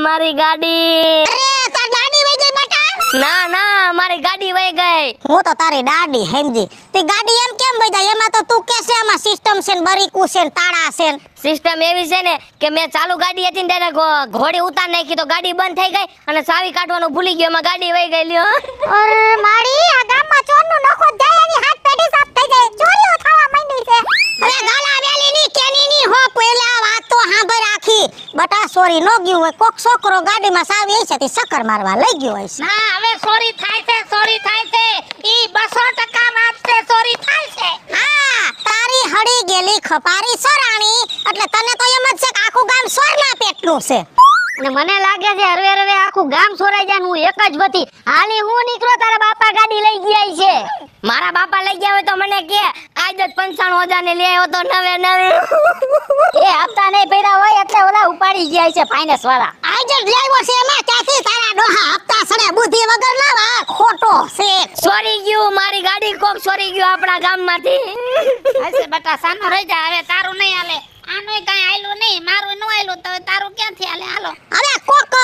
મારી ગાડી. અરે તાર ગાડી વઈ ગઈ બટા? ના ના મારી ગાડી વઈ ગઈ. હું તો તારી દાડી સમજી. તે ગાડી એમ કેમ વઈ જાય? એમાં તો તું કે છે આમાં સિસ્ટમ છે ને બરીકું છે ને તાળા છે ને. સિસ્ટમ એવી છે ને કે મેં ચાલુ ગાડી હતી ને ત્યારે ઘોડી ઉતાર નાખી તો ગાડી બંધ થઈ ગઈ અને ચાવી કાઢવાનું ભૂલી ગયો એમાં ગાડી વઈ ગઈ લ્યો. અરે મારી આ ગામમાં ચોરનું નખો જાય એની હાથ પેઢી સાફ થઈ જાય. ચોરીઓ થવા માંડી છે. અરે ગાલા વેલી ની કેની ની હો પેલા વાત તો સાંભળ આખી. બટા સોરી નો ગયું હોય કોક છોકરો ગાડીમાં સાવી છે તે સકર મારવા લઈ ગયો હોય છે. ના હવે સોરી થાય છે ઈ 200% વાત છે સોરી થાય છે. હા તારી હડી ગેલી ખપારી સરાણી એટલે તને તો એમ જ છે કે આખું ગામ સોરના પેટનું છે. અને મને લાગે છે હરવે હરવે આખું ગામ સોરાઈ જાય હું એક જ વધી હાલી હું નીકળો તારા બાપા ગાડી લઈ ગયા છે. મારા બાપા લઈ ગયા હોય તો મને કે આજ જ 95,000 ને લઈ આવ્યો તો નવે નવે. એ હપ્તા નહીં ભર્યા હોય એટલે ઓલા ઉપાડી ગયા છે ફાઇનાન્સ વાળા. આજ જ લેવો છે એમાં ક્યાંથી તારા ડોહા હપ્તા સડે બુદ્ધિ વગર ના વા ખોટો છે. સોરી ગયું મારી ગાડી કોક સોરી ગયું આપણા ગામમાંથી. હશે બટા સાનો રહી જા હવે તારું નહીં હાલે. આનોય કાઈ આયલું નહીં મારું નો આયલું તો તારું ક્યાંથી હાલે હાલો. હવે કોક